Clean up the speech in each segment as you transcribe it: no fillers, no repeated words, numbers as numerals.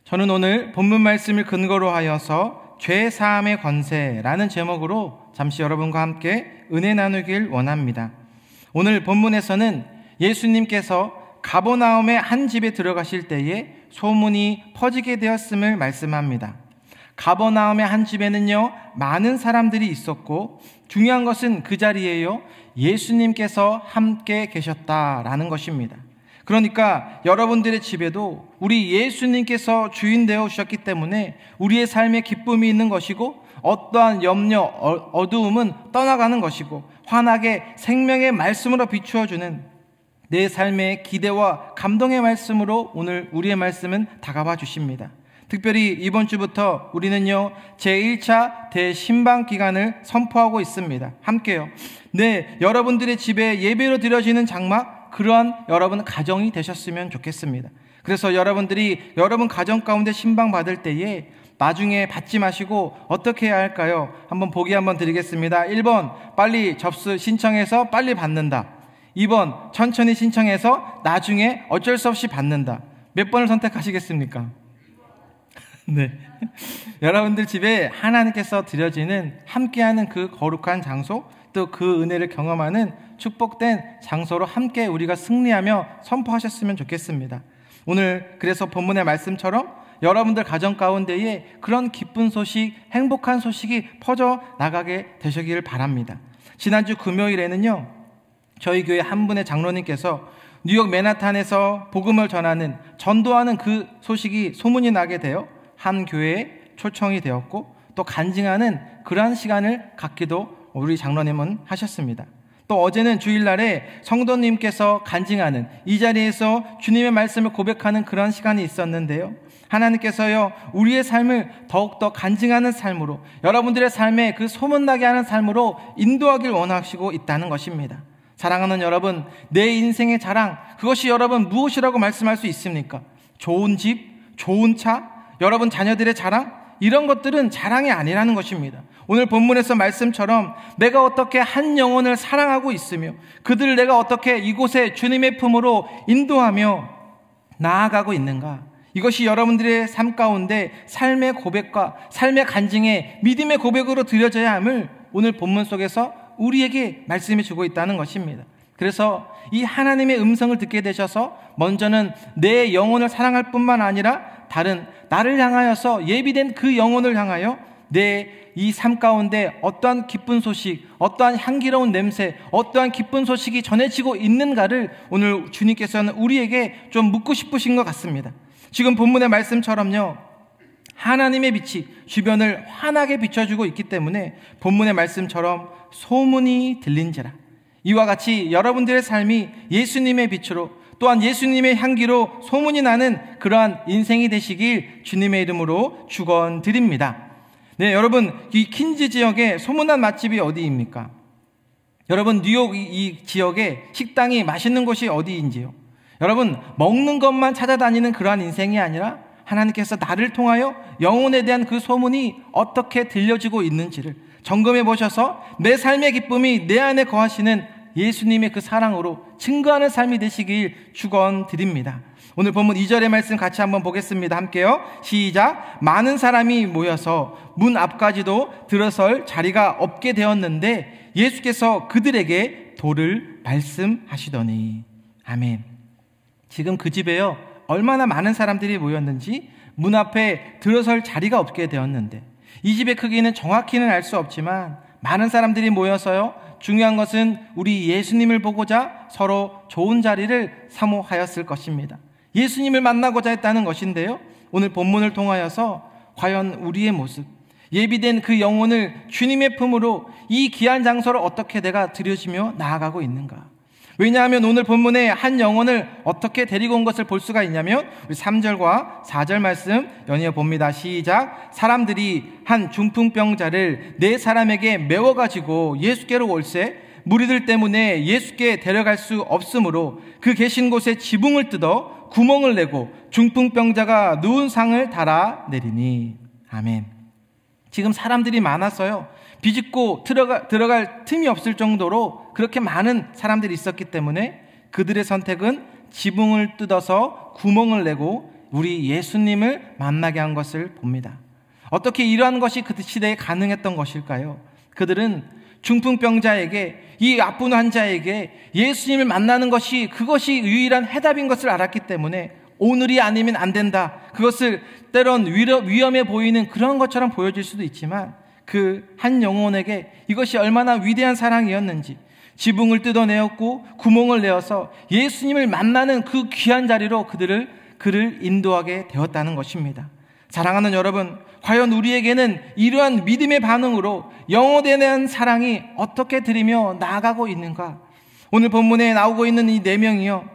저는 오늘 본문 말씀을 근거로 하여서 죄 사함의 권세라는 제목으로 잠시 여러분과 함께 은혜 나누길 원합니다. 오늘 본문에서는 예수님께서 가버나움의 한 집에 들어가실 때에 소문이 퍼지게 되었음을 말씀합니다. 가버나움의 한 집에는요, 많은 사람들이 있었고 중요한 것은 그 자리에요, 예수님께서 함께 계셨다라는 것입니다. 그러니까 여러분들의 집에도 우리 예수님께서 주인 되어 주셨기 때문에 우리의 삶에 기쁨이 있는 것이고 어떠한 염려, 어두움은 떠나가는 것이고 환하게 생명의 말씀으로 비추어주는 내 삶의 기대와 감동의 말씀으로 오늘 우리의 말씀은 다가와 주십니다. 특별히 이번 주부터 우리는요, 제1차 대신방 기간을 선포하고 있습니다. 함께요. 네, 여러분들의 집에 예배로 드려지는 장막, 그러한 여러분 가정이 되셨으면 좋겠습니다. 그래서 여러분들이 여러분 가정 가운데 신방 받을 때에 나중에 받지 마시고 어떻게 해야 할까요? 한번 보기 한번 드리겠습니다. 1번, 빨리 접수 신청해서 빨리 받는다. 2번, 천천히 신청해서 나중에 어쩔 수 없이 받는다. 몇 번을 선택하시겠습니까? 네. 여러분들 집에 하나님께서 드려지는 함께하는 그 거룩한 장소, 또 그 은혜를 경험하는 축복된 장소로 함께 우리가 승리하며 선포하셨으면 좋겠습니다. 오늘 그래서 본문의 말씀처럼 여러분들 가정 가운데에 그런 기쁜 소식, 행복한 소식이 퍼져 나가게 되시기를 바랍니다. 지난주 금요일에는요, 저희 교회 한 분의 장로님께서 뉴욕 맨하탄에서 복음을 전하는, 전도하는 그 소식이 소문이 나게 되어 한 교회에 초청이 되었고 또 간증하는 그러한 시간을 갖기도 우리 장로님은 하셨습니다. 또 어제는 주일날에 성도님께서 간증하는, 이 자리에서 주님의 말씀을 고백하는 그런 시간이 있었는데요, 하나님께서요, 우리의 삶을 더욱더 간증하는 삶으로, 여러분들의 삶에 그 소문나게 하는 삶으로 인도하길 원하시고 있다는 것입니다. 사랑하는 여러분, 내 인생의 자랑, 그것이 여러분 무엇이라고 말씀할 수 있습니까? 좋은 집, 좋은 차, 여러분 자녀들의 자랑? 이런 것들은 자랑이 아니라는 것입니다. 오늘 본문에서 말씀처럼 내가 어떻게 한 영혼을 사랑하고 있으며 그들을 내가 어떻게 이곳에 주님의 품으로 인도하며 나아가고 있는가, 이것이 여러분들의 삶 가운데 삶의 고백과 삶의 간증의 믿음의 고백으로 드려져야 함을 오늘 본문 속에서 우리에게 말씀해 주고 있다는 것입니다. 그래서 이 하나님의 음성을 듣게 되셔서 먼저는 내 영혼을 사랑할 뿐만 아니라 다른 나를 향하여서 예비된 그 영혼을 향하여 내 이 삶 가운데 어떠한 기쁜 소식, 어떠한 향기로운 냄새, 어떠한 기쁜 소식이 전해지고 있는가를 오늘 주님께서는 우리에게 좀 묻고 싶으신 것 같습니다. 지금 본문의 말씀처럼요, 하나님의 빛이 주변을 환하게 비춰주고 있기 때문에 본문의 말씀처럼 소문이 들린지라, 이와 같이 여러분들의 삶이 예수님의 빛으로 또한 예수님의 향기로 소문이 나는 그러한 인생이 되시길 주님의 이름으로 축원드립니다. 네, 여러분, 이 퀸즈 지역에 소문난 맛집이 어디입니까? 여러분, 뉴욕 이 지역에 식당이 맛있는 곳이 어디인지요? 여러분, 먹는 것만 찾아다니는 그러한 인생이 아니라 하나님께서 나를 통하여 영혼에 대한 그 소문이 어떻게 들려지고 있는지를 점검해 보셔서 내 삶의 기쁨이 내 안에 거하시는 예수님의 그 사랑으로 증거하는 삶이 되시길 축원드립니다. 오늘 본문 2절의 말씀 같이 한번 보겠습니다. 함께요. 시작. 많은 사람이 모여서 문 앞까지도 들어설 자리가 없게 되었는데 예수께서 그들에게 도를 말씀하시더니. 아멘. 지금 그 집에요, 얼마나 많은 사람들이 모였는지 문 앞에 들어설 자리가 없게 되었는데, 이 집의 크기는 정확히는 알 수 없지만 많은 사람들이 모여서요, 중요한 것은 우리 예수님을 보고자 서로 좋은 자리를 사모하였을 것입니다. 예수님을 만나고자 했다는 것인데요, 오늘 본문을 통하여서 과연 우리의 모습, 예비된 그 영혼을 주님의 품으로 이 귀한 장소를 어떻게 내가 들여지며 나아가고 있는가? 왜냐하면 오늘 본문에 한 영혼을 어떻게 데리고 온 것을 볼 수가 있냐면, 우리 3절과 4절 말씀 연이어 봅니다. 시작. 사람들이 한 중풍병자를 네 사람에게 메워가지고 예수께로 올세 무리들 때문에 예수께 데려갈 수 없으므로 그 계신 곳에 지붕을 뜯어 구멍을 내고 중풍병자가 누운 상을 달아 내리니. 아멘. 지금 사람들이 많아서요, 비집고 들어갈 틈이 없을 정도로 그렇게 많은 사람들이 있었기 때문에 그들의 선택은 지붕을 뜯어서 구멍을 내고 우리 예수님을 만나게 한 것을 봅니다. 어떻게 이러한 것이 그 시대에 가능했던 것일까요? 그들은 중풍병자에게, 이 아픈 환자에게 예수님을 만나는 것이 그것이 유일한 해답인 것을 알았기 때문에 오늘이 아니면 안 된다, 그것을 때론 위험해 보이는 그런 것처럼 보여질 수도 있지만 그 한 영혼에게 이것이 얼마나 위대한 사랑이었는지, 지붕을 뜯어내었고 구멍을 내어서 예수님을 만나는 그 귀한 자리로 그를 인도하게 되었다는 것입니다. 사랑하는 여러분, 과연 우리에게는 이러한 믿음의 반응으로 영혼에 대한 사랑이 어떻게 들이며 나아가고 있는가? 오늘 본문에 나오고 있는 이 4명이요,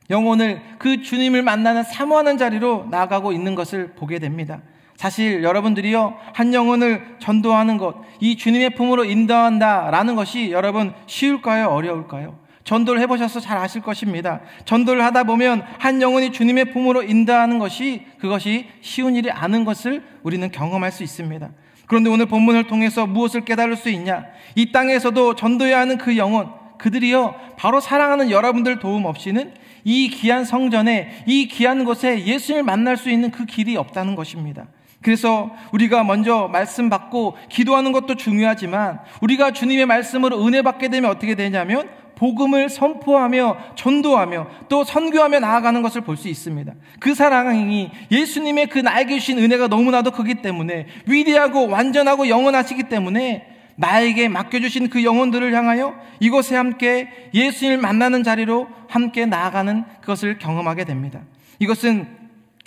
영혼을 그 주님을 만나는 사모하는 자리로 나아가고 있는 것을 보게 됩니다. 사실 여러분들이요, 한 영혼을 전도하는 것, 이 주님의 품으로 인도한다라는 것이 여러분 쉬울까요? 어려울까요? 전도를 해보셔서 잘 아실 것입니다. 전도를 하다 보면 한 영혼이 주님의 품으로 인도하는 것이, 그것이 쉬운 일이 아닌 것을 우리는 경험할 수 있습니다. 그런데 오늘 본문을 통해서 무엇을 깨달을 수 있냐? 이 땅에서도 전도해야 하는 그 영혼, 그들이요, 바로 사랑하는 여러분들 도움 없이는 이 귀한 성전에, 이 귀한 곳에 예수님을 만날 수 있는 그 길이 없다는 것입니다. 그래서 우리가 먼저 말씀 받고 기도하는 것도 중요하지만, 우리가 주님의 말씀으로 은혜 받게 되면 어떻게 되냐면 복음을 선포하며 전도하며 또 선교하며 나아가는 것을 볼 수 있습니다. 그 사랑이, 예수님의 그 나에게 주신 은혜가 너무나도 크기 때문에, 위대하고 완전하고 영원하시기 때문에 나에게 맡겨주신 그 영혼들을 향하여 이곳에 함께 예수님을 만나는 자리로 함께 나아가는 그것을 경험하게 됩니다. 이것은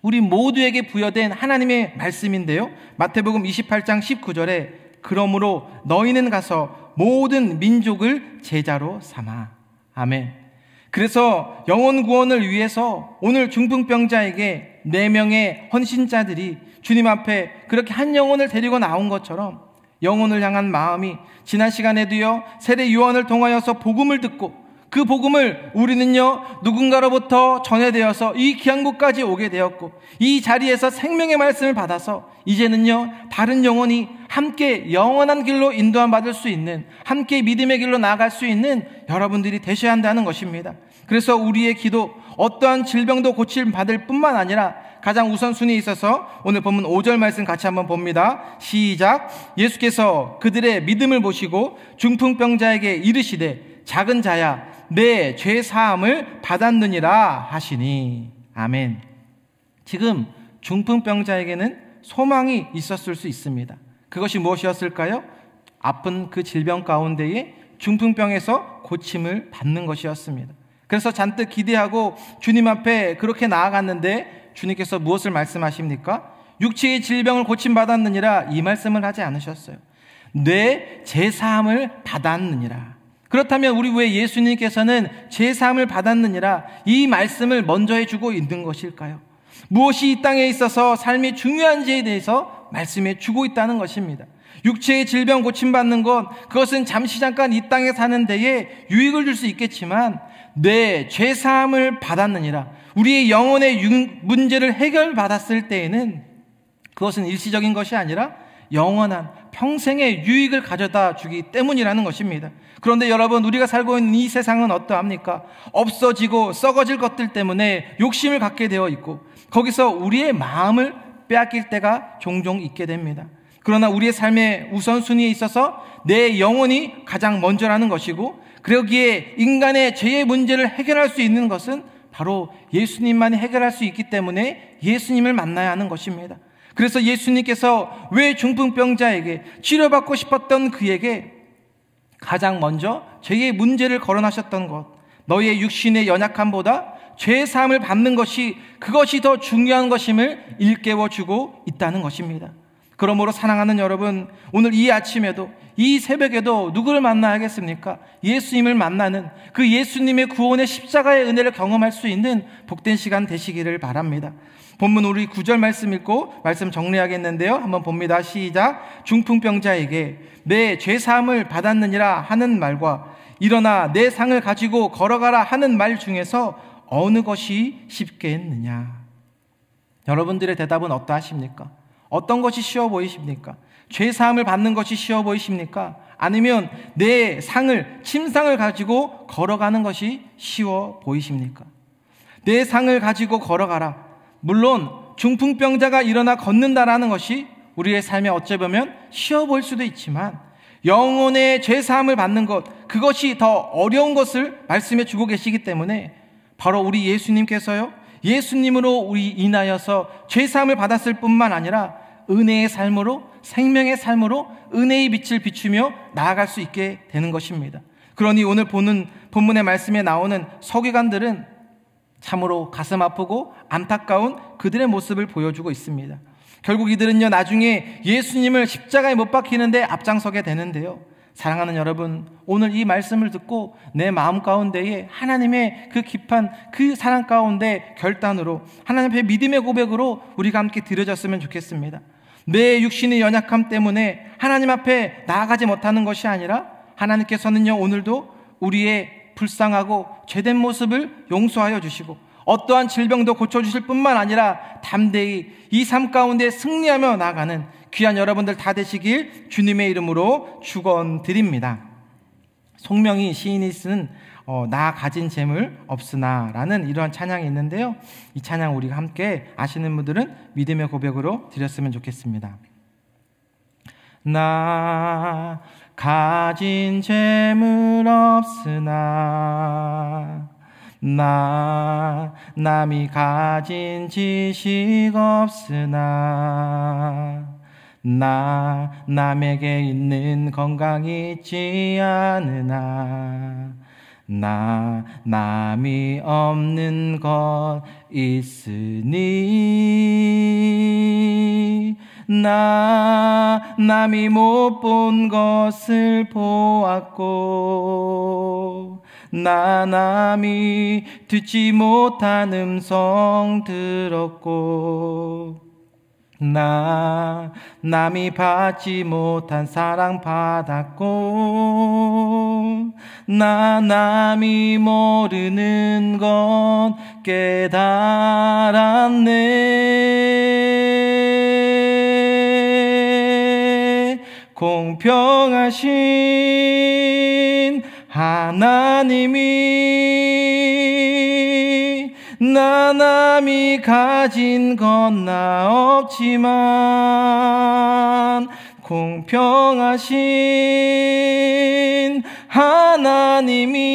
우리 모두에게 부여된 하나님의 말씀인데요, 마태복음 28장 19절에 그러므로 너희는 가서 모든 민족을 제자로 삼아. 아멘. 그래서 영혼 구원을 위해서 오늘 중풍병자에게 4명의 헌신자들이 주님 앞에 그렇게 한 영혼을 데리고 나온 것처럼 영혼을 향한 마음이 지난 시간에도요, 세례 요한을 통하여서 복음을 듣고 그 복음을 우리는요 누군가로부터 전해되어서 이 귀한 곳까지 오게 되었고, 이 자리에서 생명의 말씀을 받아서 이제는요 다른 영혼이 함께 영원한 길로 인도함 받을 수 있는, 함께 믿음의 길로 나아갈 수 있는 여러분들이 되셔야 한다는 것입니다. 그래서 우리의 기도, 어떠한 질병도 고침 받을 뿐만 아니라 가장 우선순위에 있어서 오늘 본문 5절 말씀 같이 한번 봅니다. 시작. 예수께서 그들의 믿음을 보시고 중풍병자에게 이르시되 작은 자야 내 죄 사함을 받았느니라 하시니. 아멘. 지금 중풍병자에게는 소망이 있었을 수 있습니다. 그것이 무엇이었을까요? 아픈 그 질병 가운데에 중풍병에서 고침을 받는 것이었습니다. 그래서 잔뜩 기대하고 주님 앞에 그렇게 나아갔는데 주님께서 무엇을 말씀하십니까? 육체의 질병을 고침받았느니라 이 말씀을 하지 않으셨어요. 내 죄사함을 받았느니라. 그렇다면 우리 왜 예수님께서는 죄사함을 받았느니라 이 말씀을 먼저 해주고 있는 것일까요? 무엇이 이 땅에 있어서 삶이 중요한지에 대해서 말씀해 주고 있다는 것입니다. 육체의 질병 고침받는 것, 그것은 잠시 잠깐 이 땅에 사는 데에 유익을 줄 수 있겠지만 내 죄사함을 받았느니라, 우리의 영혼의 문제를 해결받았을 때에는 그것은 일시적인 것이 아니라 영원한 평생의 유익을 가져다 주기 때문이라는 것입니다. 그런데 여러분, 우리가 살고 있는 이 세상은 어떠합니까? 없어지고 썩어질 것들 때문에 욕심을 갖게 되어 있고 거기서 우리의 마음을 빼앗길 때가 종종 있게 됩니다. 그러나 우리의 삶의 우선순위에 있어서 내 영혼이 가장 먼저라는 것이고, 그러기에 인간의 죄의 문제를 해결할 수 있는 것은 바로 예수님만이 해결할 수 있기 때문에 예수님을 만나야 하는 것입니다. 그래서 예수님께서 왜 중풍병자에게 치료받고 싶었던 그에게 가장 먼저 죄의 문제를 거론하셨던 것, 너희의 육신의 연약함보다 죄의 사함을 받는 것이, 그것이 더 중요한 것임을 일깨워주고 있다는 것입니다. 그러므로 사랑하는 여러분, 오늘 이 아침에도, 이 새벽에도 누구를 만나야겠습니까? 예수님을 만나는 그 예수님의 구원의 십자가의 은혜를 경험할 수 있는 복된 시간 되시기를 바랍니다. 본문 우리 9절 말씀 읽고 말씀 정리하겠는데요, 한번 봅니다. 시작. 중풍병자에게 내 죄사함을 받았느니라 하는 말과 일어나 내 상을 가지고 걸어가라 하는 말 중에서 어느 것이 쉽겠느냐? 여러분들의 대답은 어떠하십니까? 어떤 것이 쉬워 보이십니까? 죄사함을 받는 것이 쉬워 보이십니까? 아니면 내 상을, 침상을 가지고 걸어가는 것이 쉬워 보이십니까? 내 상을 가지고 걸어가라. 물론 중풍병자가 일어나 걷는다라는 것이 우리의 삶에 어찌 보면 쉬워 보일 수도 있지만 영혼의 죄사함을 받는 것, 그것이 더 어려운 것을 말씀해 주고 계시기 때문에 바로 우리 예수님께서요, 예수님으로 우리 인하여서 죄사함을 받았을 뿐만 아니라 은혜의 삶으로, 생명의 삶으로 은혜의 빛을 비추며 나아갈 수 있게 되는 것입니다. 그러니 오늘 보는 본문의 말씀에 나오는 서기관들은 참으로 가슴 아프고 안타까운 그들의 모습을 보여주고 있습니다. 결국 이들은요, 나중에 예수님을 십자가에 못 박히는데 앞장서게 되는데요. 사랑하는 여러분, 오늘 이 말씀을 듣고 내 마음 가운데에 하나님의 그 깊은 그 사랑 가운데 결단으로 하나님 앞에 믿음의 고백으로 우리가 함께 드려졌으면 좋겠습니다. 내 육신의 연약함 때문에 하나님 앞에 나아가지 못하는 것이 아니라 하나님께서는요, 오늘도 우리의 불쌍하고 죄된 모습을 용서하여 주시고 어떠한 질병도 고쳐주실 뿐만 아니라 담대히 이 삶 가운데 승리하며 나아가는 귀한 여러분들 다 되시길 주님의 이름으로 축원드립니다. 송명희 시인이 쓴 나 가진 재물 없으나 라는 이러한 찬양이 있는데요, 이 찬양 우리가 함께 아시는 분들은 믿음의 고백으로 드렸으면 좋겠습니다. 나 가진 재물 없으나 나 남이 가진 지식 없으나 나 남에게 있는 건강이 있지 않으나 나 남이 없는 것 있으니 나 남이 못 본 것을 보았고 나 남이 듣지 못한 음성 들었고 나 남이 받지 못한 사랑 받았고 나 남이 모르는 건 깨달았네. 공평하신 하나님이 나 남이 가진 건 나 없지만 공평하신 하나님이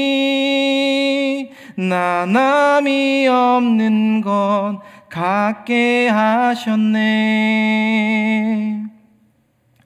나 남이 없는 건 갖게 하셨네.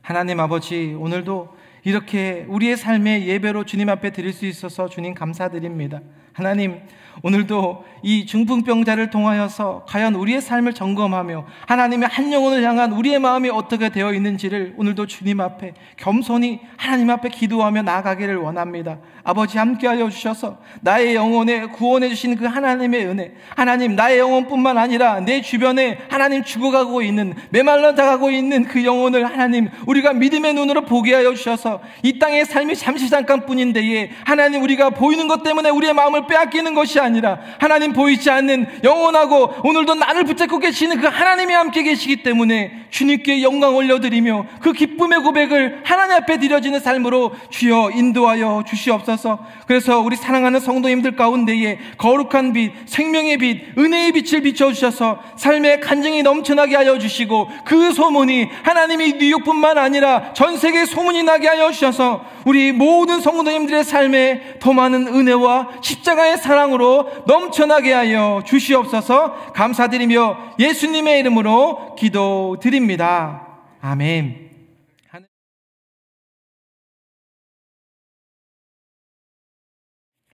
하나님 아버지, 오늘도 이렇게 우리의 삶의 예배로 주님 앞에 드릴 수 있어서 주님 감사드립니다. 하나님, 오늘도 이 중풍병자를 통하여서 과연 우리의 삶을 점검하며 하나님의 한 영혼을 향한 우리의 마음이 어떻게 되어 있는지를 오늘도 주님 앞에 겸손히 하나님 앞에 기도하며 나아가기를 원합니다. 아버지, 함께하여 주셔서 나의 영혼에 구원해 주신 그 하나님의 은혜, 하나님, 나의 영혼뿐만 아니라 내 주변에 하나님 죽어가고 있는, 메말라 다가고 있는 그 영혼을 하나님, 우리가 믿음의 눈으로 보게 하여 주셔서 이 땅의 삶이 잠시 잠깐뿐인데에 하나님, 우리가 보이는 것 때문에 우리의 마음을 빼앗기는 것이 아니라 하나님, 보이지 않는 영원하고 오늘도 나를 붙잡고 계시는 그 하나님이 함께 계시기 때문에 주님께 영광 올려드리며 그 기쁨의 고백을 하나님 앞에 드려지는 삶으로 주여 인도하여 주시옵소서. 그래서 우리 사랑하는 성도님들 가운데에 거룩한 빛, 생명의 빛, 은혜의 빛을 비춰주셔서 삶의 간증이 넘쳐나게 하여 주시고 그 소문이 하나님이 뉴욕뿐만 아니라 전 세계에 소문이 나게 하여 주셔서 우리 모든 성도님들의 삶에 더 많은 은혜와 십자가의 사랑으로 넘쳐나게 하여 주시옵소서. 감사드리며 예수님의 이름으로 기도드립니다. 아멘.